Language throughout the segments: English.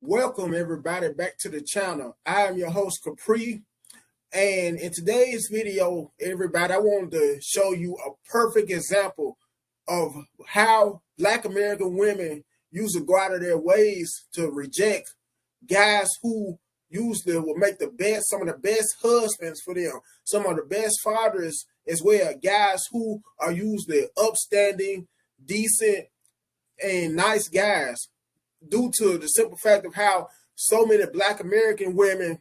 Welcome everybody back to the channel. I am your host Capri, and in today's video, everybody, I wanted to show you a perfect example of how Black American women usually go out of their ways to reject guys who usually will make some of the best husbands for them, some of the best fathers as well. Guys who are usually upstanding, decent, and nice guys, due to the simple fact of how so many Black American women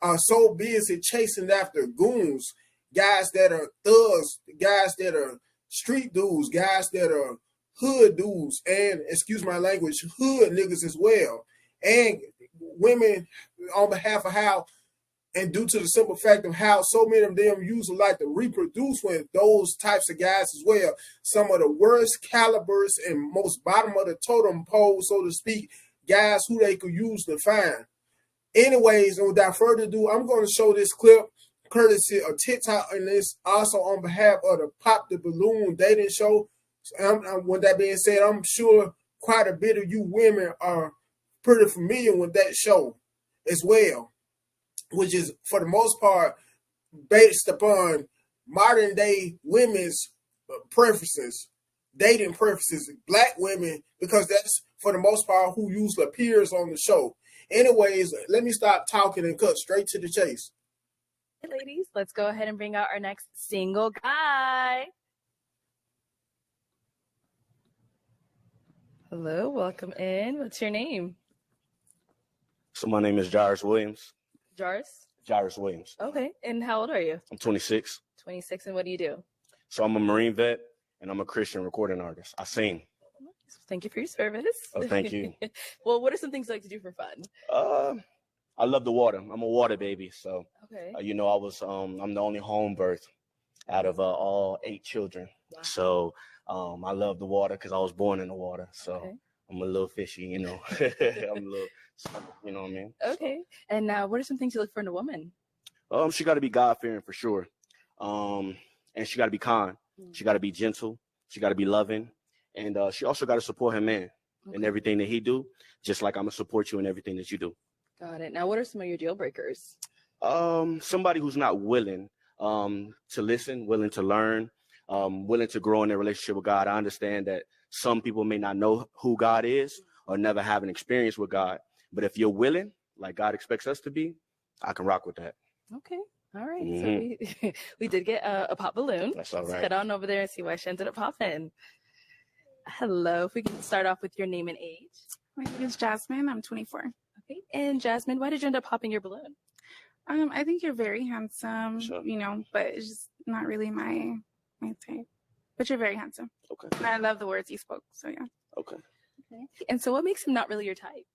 are so busy chasing after goons, guys that are thugs, guys that are street dudes, guys that are hood dudes, and excuse my language, hood niggas as well. And women, on behalf of how, and due to the simple fact of how so many of them usually like to reproduce with those types of guys as well. Some of the worst calibers and most bottom of the totem pole, so to speak, guys who they could use to find. Anyways, and without further ado, I'm going to show this clip courtesy of TikTok, and this also on behalf of the Pop the Balloon dating show. With that being said, I'm sure quite a bit of you women are pretty familiar with that show as well, which is for the most part based upon modern day women's preferences, dating preferences, Black women, because that's for the most part who usually appears on the show. Anyways, let me stop talking and cut straight to the chase. Hey ladies, let's go ahead and bring out our next single guy. Hello, welcome in. What's your name? So my name is Jairus Williams. Jairus Williams. Okay, and how old are you? I'm 26. 26, and what do you do? So I'm a Marine vet, and I'm a Christian recording artist. I sing. Thank you for your service. Oh, thank you. Well, what are some things you like to do for fun? I love the water. I'm a water baby, so okay. I'm the only home birth out of all 8 children. Wow. So I love the water because I was born in the water. So okay. I'm a little fishy, you know. I'm a little, you know what I mean? Okay. So. And what are some things you look for in a woman? She got to be God-fearing for sure. And she got to be kind. She got to be gentle. She got to be loving. And she also got to support her man in everything that he do, just like I'm going to support you in everything that you do. Got it. Now, what are some of your deal breakers? Somebody who's not willing to listen, willing to learn, willing to grow in their relationship with God. I understand that some people may not know who God is or never have an experience with God. But if you're willing, like God expects us to be, I can rock with that. Okay. All right. Mm-hmm. So we did get a pop balloon. That's all right. Let's head on over there and see why she ended up popping. Hello. If we can start off with your name and age. My name is Jasmine. I'm 24. Okay. And Jasmine, why did you end up popping your balloon? I think you're very handsome, sure. But it's just not really my type. But you're very handsome. Okay. And I love the words you spoke. So yeah. Okay. And so what makes him not really your type?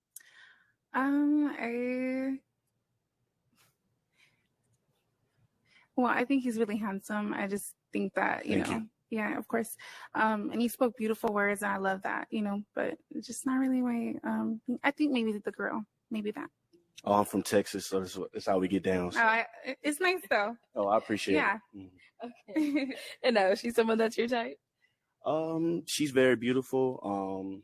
I think he's really handsome. I just think that, you know. Yeah, of course. And he spoke beautiful words, and I love that, but it's just not really my, I think maybe the girl, maybe that. Oh, I'm from Texas, so that's how we get down. So. It's nice, though. Oh, I appreciate it. Mm-hmm. Okay. And she's someone that's your type? She's very beautiful.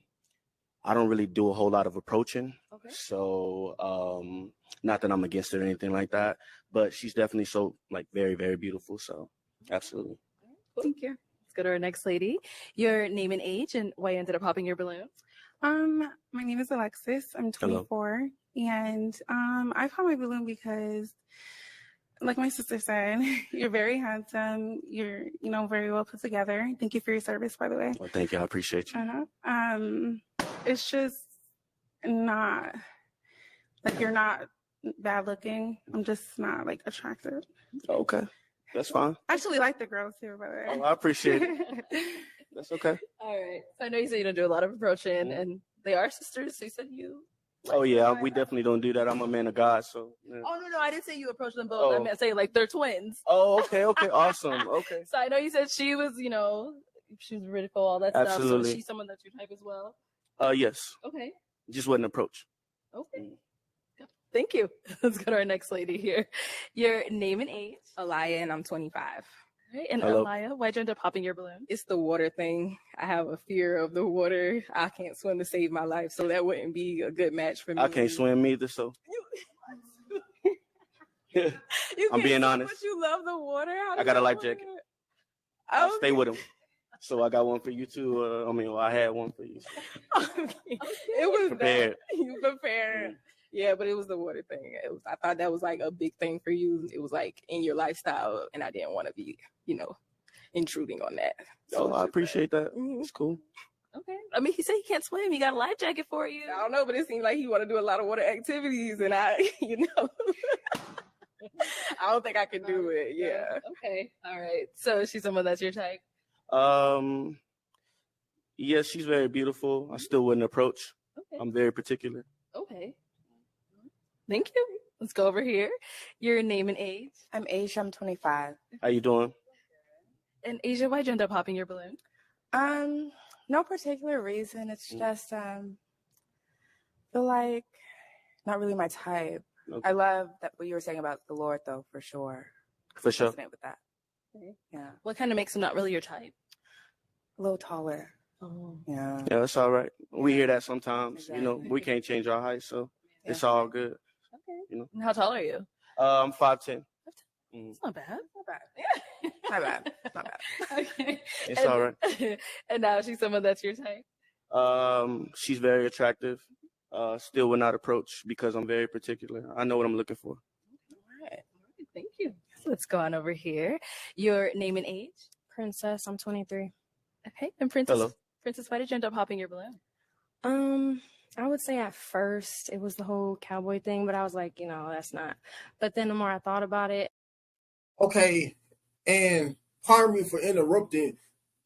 I don't really do a whole lot of approaching. Okay. So, not that I'm against it or anything like that, but she's definitely very, very beautiful. So, absolutely. Thank you. Let's go to our next lady. Your name and age and why you ended up popping your balloon. My name is Alexis. I'm 24. Hello. And I popped my balloon because, like my sister said, you're very handsome. You're, very well put together. Thank you for your service, by the way. Well, thank you. I appreciate you. It's just not you're not bad looking. I'm just not attractive. Okay. That's fine. I actually like the girls too, by the way. Oh, I appreciate it. That's okay. All right. So I know you said you don't do a lot of approaching, and they are sisters. So you said you. Oh yeah, we definitely don't do that. I'm a man of God, so. Yeah. Oh no, I didn't say you approach them both. I meant say they're twins. Oh, okay, awesome, okay. So I know you said she was, she was beautiful, all that Absolutely. stuff. So is she someone that's your type as well? Yes. Okay. Just wasn't approach. Okay. Thank you. Let's go to our next lady here. Your name and age. Alaya, and I'm 25. Right. And Hello. Alaya, why'd you end up popping your balloon? It's the water thing. I have a fear of the water. I can't swim to save my life, so that wouldn't be a good match for me. I can't swim either, so You I'm can't being swim, honest. But you love the water. How I does got a that life work? jacket. Oh, I'll stay with him. So I got one for you too. I had one for you. okay. It was Prepared. that. You prepared. Yeah, but it was the water thing. I thought that was like a big thing for you. It was like in your lifestyle, and I didn't want to be, intruding on that. So I appreciate that. Mhm. It's cool. Okay. I mean, he said he can't swim. He got a life jacket for you. I don't know, but it seems like he want to do a lot of water activities, and I, I don't think I can do it. Yeah. Okay. All right. So is she someone that's your type? Yeah, she's very beautiful. I still wouldn't approach. Okay. I'm very particular. Okay. Thank you. Let's go over here. Your name and age. I'm Asia. I'm 25. How you doing? And Asia, why'd you end up popping your balloon? No particular reason. It's just feel like not really my type. Okay. I love that what you were saying about the Lord, though, for sure. For sure. Resonate with that. Okay. Yeah, What kind of makes him not really your type? a little taller. Oh. Yeah. Yeah, it's all right. We hear that sometimes. Exactly. We can't change our height, so Yeah. it's all good. Okay. You know. And how tall are you? I'm 5'10". It's not bad. Not bad. Not bad. Not bad. Okay. It's all right. And now she's someone that's your type. She's very attractive. Still would not approach because I'm very particular. I know what I'm looking for. All right. Thank you. Let's go on over here. Your name and age. Princess, I'm 23. Okay. And Princess. Hello. Princess, why did you end up popping your balloon? I would say at first it was the whole cowboy thing, but I was like, that's not. But then the more I thought about it, Okay, and pardon me for interrupting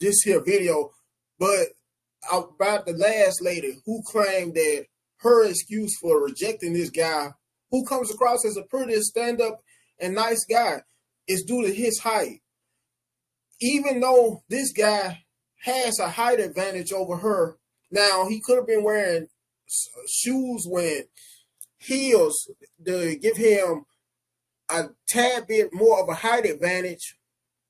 this here video, but about the last lady who claimed that her excuse for rejecting this guy, who comes across as a pretty stand-up and nice guy, is due to his height. Even though this guy has a height advantage over her, now he could have been wearing shoes with heels to give him a tad bit more of a height advantage,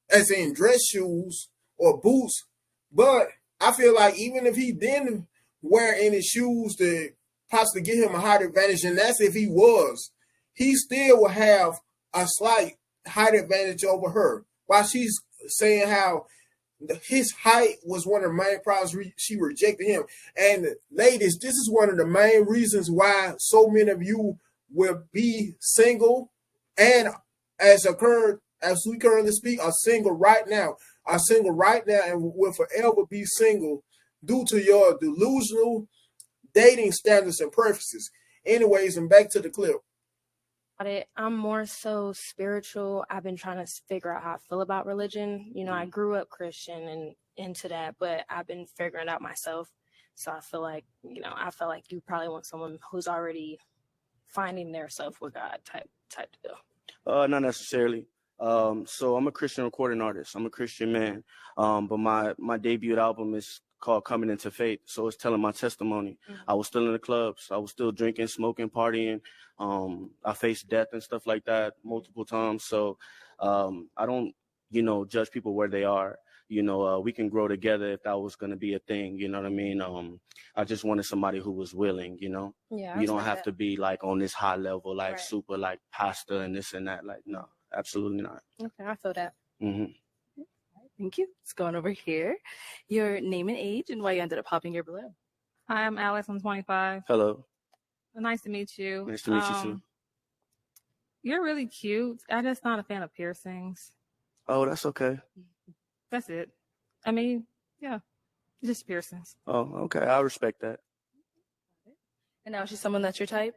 as in dress shoes or boots. But I feel like even if he didn't wear any shoes to possibly give him a height advantage, and that's if he was, he still will have a slight height advantage over her. While she's saying how his height was one of the main problems she rejected him. And ladies, this is one of the main reasons why so many of you will be single, and as we currently speak, are single right now, and will forever be single due to your delusional dating standards and preferences. Anyways, and back to the clip. I'm more so spiritual. I've been trying to figure out how I feel about religion. I grew up Christian and into that, but I've been figuring it out myself. So I feel like, I feel like you probably want someone who's already finding their self with God type deal. Not necessarily. So I'm a Christian recording artist. I'm a Christian man. But my debut album is called Coming Into Faith. So it's telling my testimony. Mm-hmm. I was still in the clubs. I was still drinking, smoking, partying. I faced death and stuff like that multiple times. So I don't, judge people where they are. We can grow together if that was going to be a thing. You know what I mean? I just wanted somebody who was willing, Yeah. You don't have to be like on this high level, like super like pastor and this and that. Like, no, absolutely not. Okay, I feel that. Mm-hmm. Thank you. Let's go on over here. Your name and age and why you ended up popping your balloon. Hi, I'm Alex. I'm 25. Hello. Nice to meet you. Nice to meet you too. You're really cute. I'm just not a fan of piercings. Oh, that's okay. That's it. I mean, yeah, just piercings. Oh, okay. I respect that. And now she's someone that's your type?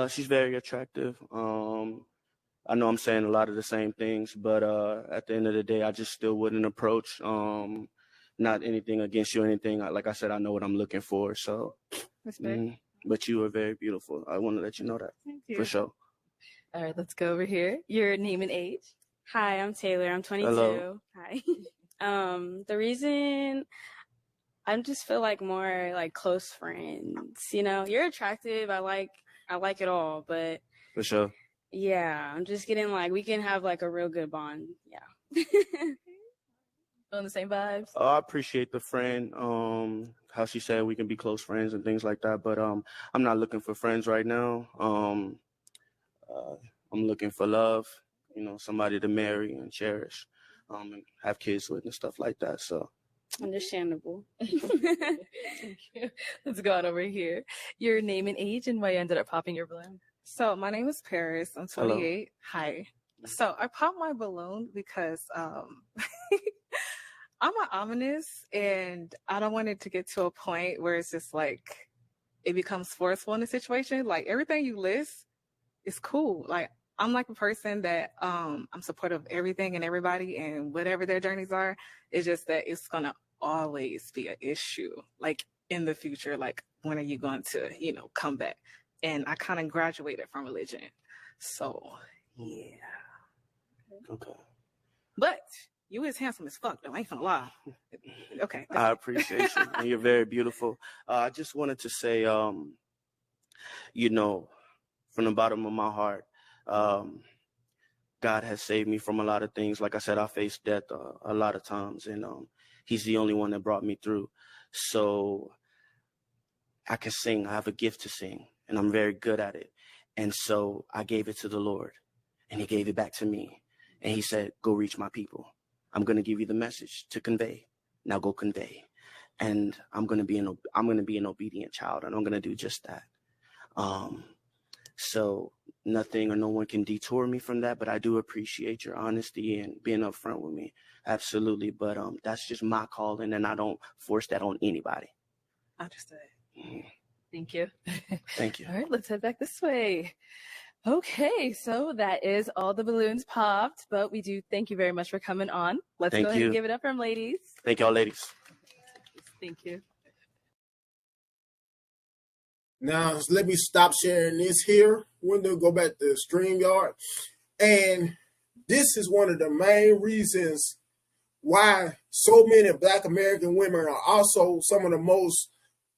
She's very attractive. I know I'm saying a lot of the same things, but at the end of the day, I just still wouldn't approach. Not anything against you or anything. Like I said, I know what I'm looking for. So, Respect. But you are very beautiful. I want to let you know that. Thank you. For sure. All right, let's go over here. Your name and age? Hi, I'm Taylor. I'm 22. Hello. Hi. The reason I just feel like more like close friends. You're attractive. I like it all, but For sure. yeah, I'm just getting like we can have like a real good bond. Yeah. On the same vibes? I appreciate the friend, how she said we can be close friends and things like that. But I'm not looking for friends right now. I'm looking for love, somebody to marry and cherish, and have kids with and stuff like that. So Understandable. Thank you. Let's go on over here. Your name and age and why you ended up popping your balloon. So my name is Paris. I'm 28. Hello. Hi. So I popped my balloon because I'm an ominous, and I don't want it to get to a point where it's just like it becomes forceful in a situation. Like everything you list is cool. Like I'm like a person that I'm supportive of everything and everybody and whatever their journeys are. It's just that it's gonna always be an issue. Like in the future, like when are you going to, come back? And I kind of graduated from religion. So yeah. Okay. But you is handsome as fuck, though. I ain't gonna lie. Okay. I appreciate you. And you're very beautiful. I just wanted to say, from the bottom of my heart, God has saved me from a lot of things. Like I said, I faced death a lot of times, and he's the only one that brought me through. So I can sing. I have a gift to sing, and I'm very good at it. And so I gave it to the Lord, and he gave it back to me. And he said, go reach my people. I'm going to give you the message to convey. Now go convey. And I'm going to be an obedient child, and I'm going to do just that. So nothing or no one can detour me from that, but I do appreciate your honesty and being upfront with me. Absolutely. But that's just my calling, and I don't force that on anybody. Understood. Thank you. Thank you. All right, let's head back this way. Okay, so that is all the balloons popped, but we do thank you very much for coming on. Let's go ahead and give it up for them, ladies. Thank y'all, ladies. Thank you. Now, let me stop sharing this here. We're going to go back to StreamYard. And this is one of the main reasons why so many Black American women are also some of the most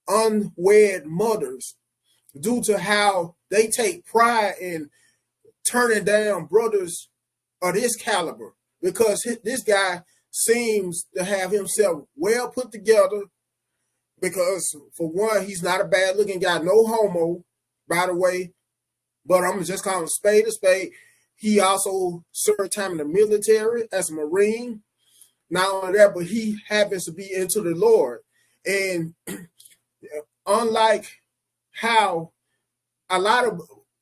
unwed mothers, due to how they take pride in turning down brothers of this caliber, because this guy seems to have himself well put together. Because for one, he's not a bad looking guy, no homo, by the way, but I'm just calling a spade. He also served time in the military as a Marine. Not only that, but he happens to be into the Lord. And unlike how a lot of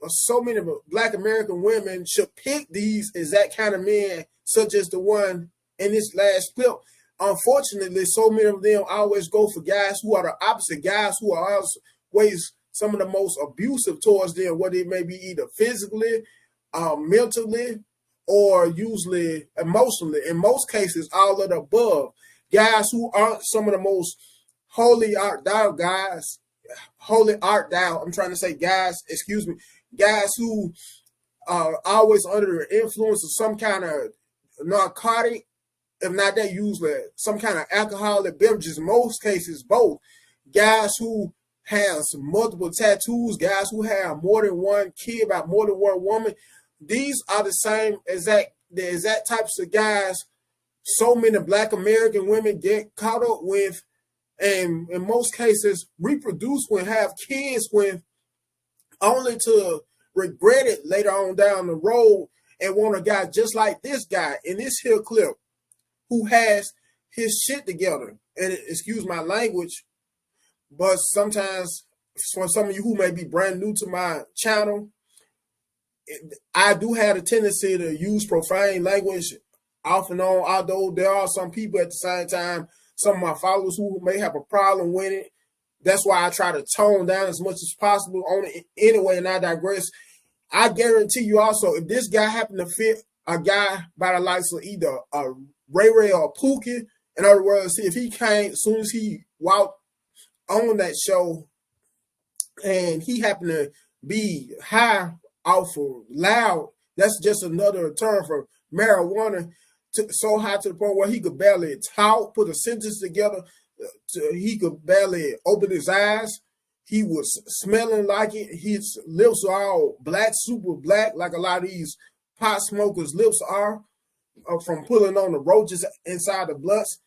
so many Black American women should pick these exact kind of men, such as the one in this last clip, unfortunately, so many of them always go for guys who are the opposite, guys who are always some of the most abusive towards them, whether it may be either physically, mentally, or usually emotionally. In most cases, all of the above. Guys who aren't some of the most holy art thou guys, holy art thou, I'm trying to say guys, excuse me, guys who are always under the influence of some kind of narcotic, if not that, usually some kind of alcoholic beverages, in most cases both. Guys who have multiple tattoos, guys who have more than one kid by more than one woman. These are the same exact types of guys so many Black American women get caught up with, and in most cases reproduce with, have kids with, only to regret it later on down the road and want a guy just like this guy in this here clip, who has his shit together. And excuse my language, but sometimes for some of you who may be brand new to my channel, I do have a tendency to use profane language off and on, although there are some people at the same time, some of my followers who may have a problem with it. That's why I try to tone down as much as possible on it anyway, and I digress. I guarantee you also, if this guy happened to fit a guy by the likes of either a Ray Ray or Pookie, in other words, if he came, as soon as he walked on that show and he happened to be high off of loud, that's just another term for marijuana, so high to the point where he could barely talk, put a sentence together, he could barely open his eyes. He was smelling like it. His lips are all black, super black, like a lot of these pot smokers' lips are. from pulling on the roaches inside the blunts.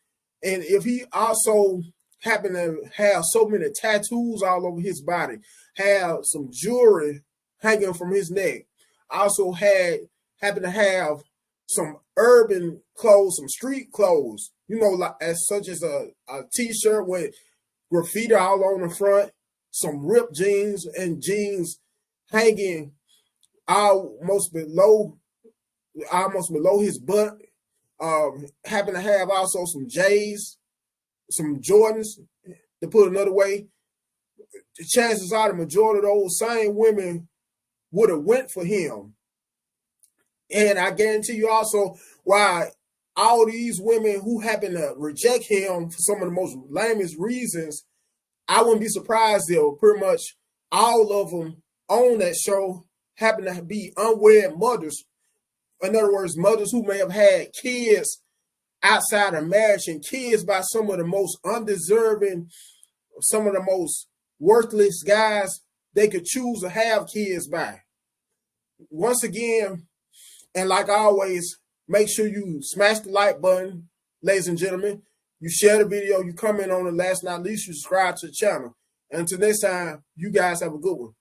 And if he also happened to have so many tattoos all over his body, have some jewelry hanging from his neck, also happened to have some urban clothes, some street clothes, you know, like as such as a t-shirt with graffiti all on the front, some ripped jeans and jeans hanging almost below his butt. Happen to have also some J's, some Jordans. To put another way, the chances are the majority of those same women would have went for him. And I guarantee you also why all these women who happen to reject him for some of the most lamest reasons, I wouldn't be surprised if pretty much all of them on that show happen to be unwed mothers. In other words, mothers who may have had kids outside of marriage and kids by some of the most undeserving, some of the most worthless guys they could choose to have kids by. Once again, and like always, make sure you smash the like button, ladies and gentlemen. You share the video, you comment on it. Last but not least, you subscribe to the channel. And until next time, you guys have a good one.